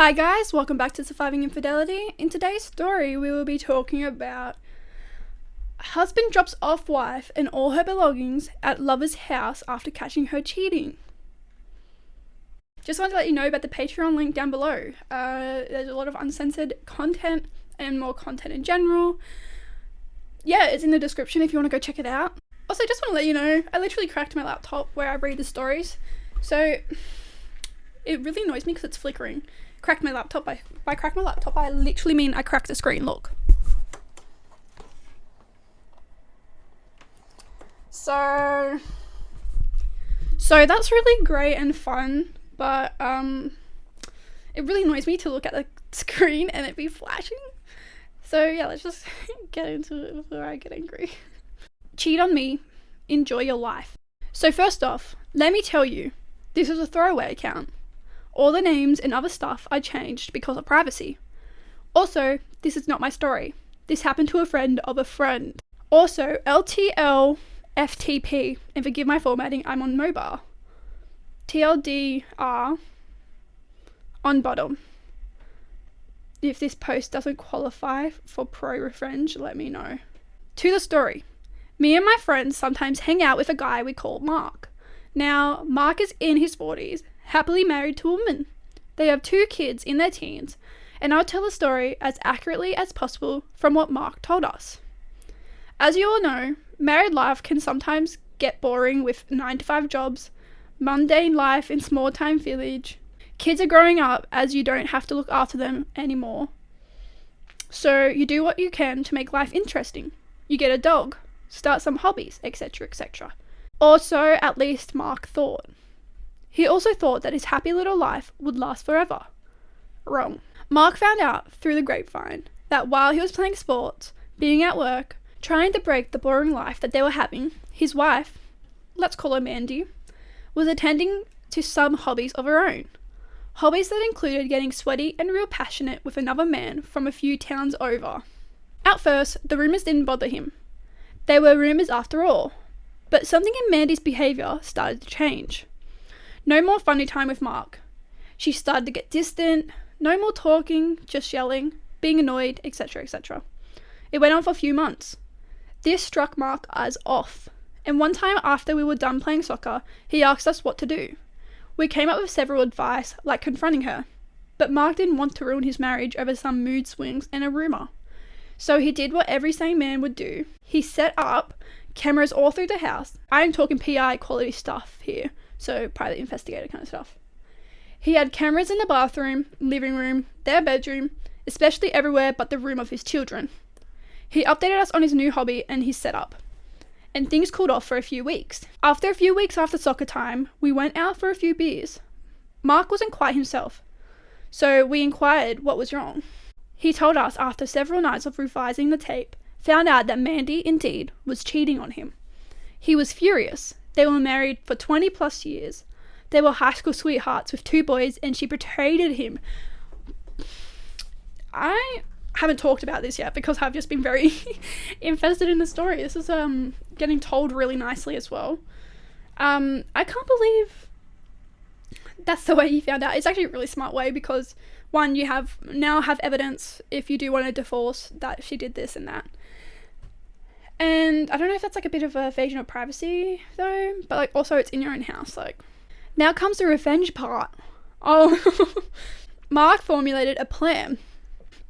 Hi guys, welcome back to Surviving Infidelity. In today's story, we will be talking about husband drops off wife and all her belongings at lover's house after catching her cheating. Just wanted to let you know about the Patreon link down below. There's a lot of uncensored content and more content in general. Yeah, it's in the description if you want to go check it out. Also, just want to let you know, I literally cracked my laptop where I read the stories. So, it really annoys me because it's flickering. Cracked my laptop. By crack my laptop, I literally mean I cracked the screen. Look. So that's really great and fun, but it really annoys me to look at the screen and it be flashing. So yeah, let's just get into it before I get angry. Cheat on me, enjoy your life. So first off, let me tell you, this is a throwaway account. All the names and other stuff I changed because of privacy. Also, this is not my story. This happened to a friend of a friend. Also, LTL FTP, and forgive my formatting, I'm on mobile. TLDR on bottom. If this post doesn't qualify for pro revenge, let me know. To the story. Me and my friends sometimes hang out with a guy we call Mark. Now, Mark is in his 40s, happily married to a woman. They have 2 kids in their teens, and I'll tell the story as accurately as possible from what Mark told us. As you all know, married life can sometimes get boring with 9-to-5 jobs, mundane life in small-time village. Kids are growing up as you don't have to look after them anymore. So you do what you can to make life interesting. You get a dog, start some hobbies, etc., etc. Or so at least Mark thought. He also thought that his happy little life would last forever. Wrong. Mark found out through the grapevine that while he was playing sports, being at work, trying to break the boring life that they were having, his wife, let's call her Mandy, was attending to some hobbies of her own. Hobbies that included getting sweaty and real passionate with another man from a few towns over. At first, the rumours didn't bother him. They were rumours after all. But something in Mandy's behaviour started to change. No more funny time with Mark. She started to get distant, no more talking, just yelling, being annoyed, etc., etc. It went on for a few months. This struck Mark as off, and one time after we were done playing soccer, he asked us what to do. We came up with several advice, like confronting her, but Mark didn't want to ruin his marriage over some mood swings and a rumour. So he did what every sane man would do. He set up cameras all through the house. I am talking PI quality stuff here, so private investigator kind of stuff. He had cameras in the bathroom, living room, their bedroom, especially everywhere but the room of his children. He updated us on his new hobby and his setup. And things cooled off for a few weeks. After a few weeks after soccer time, we went out for a few beers. Mark wasn't quite himself, so we inquired what was wrong. He told us after several nights of revising the tape, found out that Mandy, indeed, was cheating on him. He was furious. They were married for 20 plus years. They were high school sweethearts with 2 boys, and she betrayed him. I haven't talked about this yet because I've just been very invested in the story. This is getting told really nicely as well. I can't believe that's the way you found out. It's actually a really smart way because, one, you now have evidence if you do want a divorce that she did this and that. And I don't know if that's like a bit of a invasion of privacy though, but like also it's in your own house. Like, now comes the revenge part. Oh, Mark formulated a plan.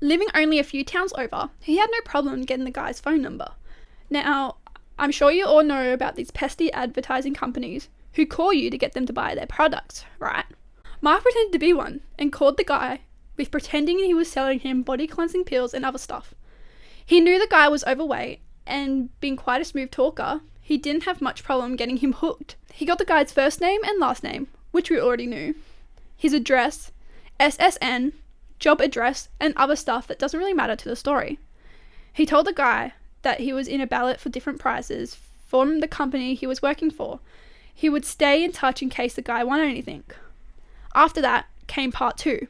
Living only a few towns over, he had no problem getting the guy's phone number. Now, I'm sure you all know about these pesky advertising companies who call you to get them to buy their products, right? Mark pretended to be one and called the guy with pretending he was selling him body cleansing pills and other stuff. He knew the guy was overweight, and being quite a smooth talker, he didn't have much problem getting him hooked. He got the guy's first name and last name, which we already knew, his address, SSN, job address, and other stuff that doesn't really matter to the story. He told the guy that he was in a ballot for different prizes from the company he was working for. He would stay in touch in case the guy won anything. After that came part 2.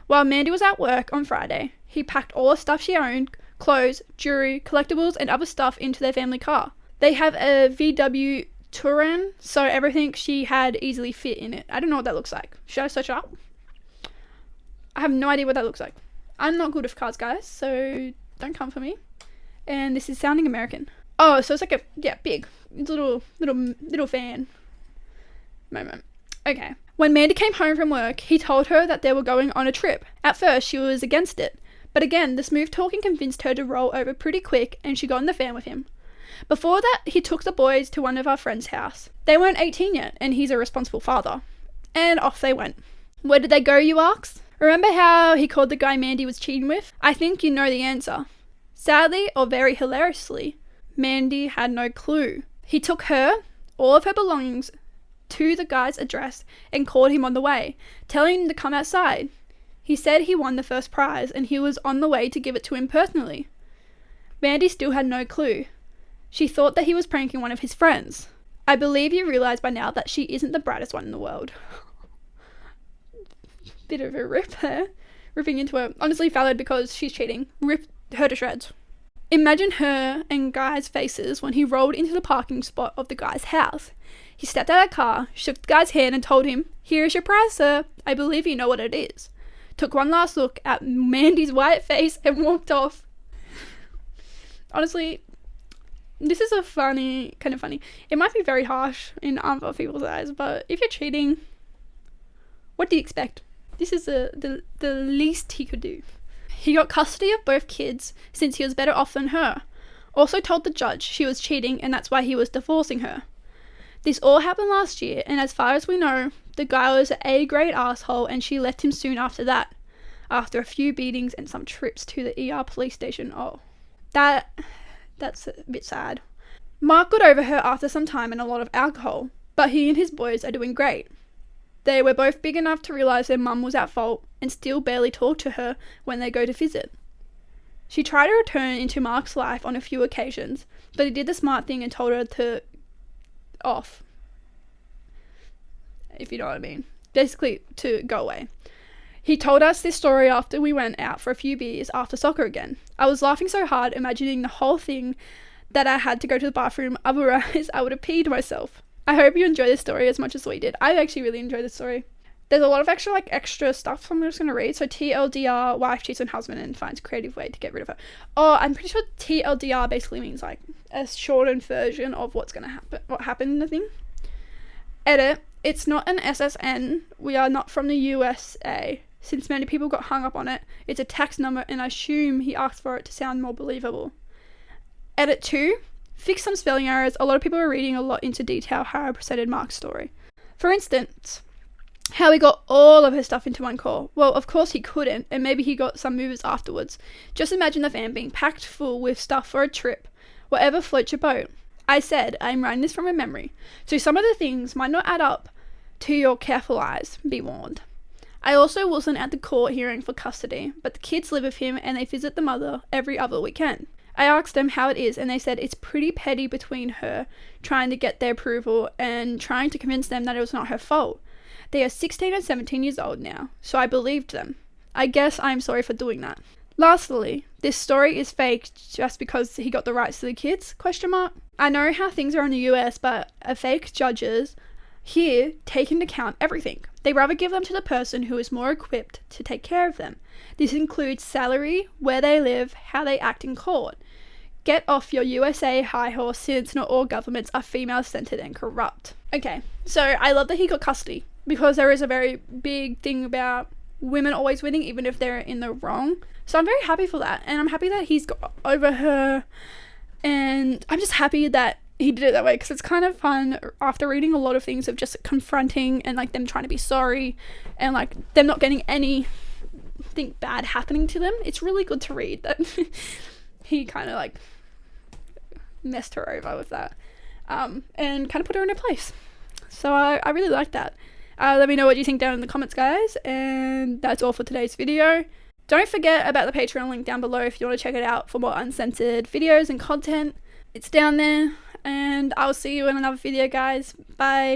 While Mandy was at work on Friday, he packed all the stuff she owned, clothes, jewelry, collectibles, and other stuff into their family car. They have a VW Touran, so everything she had easily fit in it. I don't know what that looks like. Should I search it up? I have no idea what that looks like. I'm not good with cards, guys, so don't come for me. And this is sounding American. Oh, so it's like a, yeah, big, little fan moment. Okay. When Mandy came home from work, he told her that they were going on a trip. At first, she was against it. But again, the smooth talking convinced her to roll over pretty quick, and she got in the van with him. Before that, he took the boys to one of our friends' house. They weren't 18 yet, and he's a responsible father. And off they went. Where did they go, you ask? Remember how he called the guy Mandy was cheating with? I think you know the answer. Sadly, or very hilariously, Mandy had no clue. He took her, all of her belongings, to the guy's address and called him on the way, telling him to come outside. He said he won the first prize and he was on the way to give it to him personally. Mandy still had no clue. She thought that he was pranking one of his friends. I believe you realise by now that she isn't the brightest one in the world. Bit of a rip there. Ripping into her. Honestly, valid because she's cheating. Rip her to shreds. Imagine her and Guy's faces when he rolled into the parking spot of the guy's house. He stepped out of the car, shook the guy's hand and told him, "Here is your prize, sir. I believe you know what it is." Took one last look at Mandy's white face and walked off. Honestly, this is kind of funny. It might be very harsh in other people's eyes, but if you're cheating, what do you expect? This is the least he could do. He got custody of both kids since he was better off than her. Also told the judge she was cheating and that's why he was divorcing her. This all happened last year, and as far as we know, the guy was an A-grade asshole and she left him soon after that. After a few beatings and some trips to the ER police station. Oh, that's a bit sad. Mark got over her after some time and a lot of alcohol, but he and his boys are doing great. They were both big enough to realise their mum was at fault and still barely talk to her when they go to visit. She tried to return into Mark's life on a few occasions, but he did the smart thing and told her to off. If you know what I mean. Basically, to go away. He told us this story after we went out for a few beers after soccer again. I was laughing so hard imagining the whole thing that I had to go to the bathroom, otherwise I would have peed myself. I hope you enjoy this story as much as we did. I actually really enjoyed this story. There's a lot of extra stuff, so I'm just going to read. So TLDR, wife cheats on husband and finds a creative way to get rid of her. Oh, I'm pretty sure TLDR basically means like a shortened version of what happened in the thing. Edit, it's not an SSN. We are not from the USA. Since many people got hung up on it, it's a tax number and I assume he asked for it to sound more believable. Edit 2, fix some spelling errors. A lot of people are reading a lot into detail how I presented Mark's story. For instance, how he got all of his stuff into one call. Well, of course he couldn't, and maybe he got some movers afterwards. Just imagine the van being packed full with stuff for a trip. Whatever floats your boat. I said, I'm writing this from a memory, so some of the things might not add up to your careful eyes, be warned. I also wasn't at the court hearing for custody, but the kids live with him and they visit the mother every other weekend. I asked them how it is and they said it's pretty petty between her trying to get their approval and trying to convince them that it was not her fault. They are 16 and 17 years old now, so I believed them. I guess I'm sorry for doing that. Lastly, this story is fake just because he got the rights to the kids? ? I know how things are in the US, but fake judges here take into account everything. They rather give them to the person who is more equipped to take care of them. This includes salary, where they live, how they act in court. Get off your USA high horse since not all governments are female-centered and corrupt. Okay, so I love that he got custody because there is a very big thing about women always winning even if they're in the wrong. So I'm very happy for that, and I'm happy that he's got over her, and I'm just happy that he did it that way because it's kind of fun after reading a lot of things of just confronting and like them trying to be sorry and like them not getting anything bad happening to them. It's really good to read that he kind of like messed her over with that and kind of put her in her place. So I really like that. Let me know what you think down in the comments, guys, and that's all for today's video. Don't forget about the Patreon link down below if you want to check it out for more uncensored videos and content. It's down there, and I'll see you in another video, guys. Bye.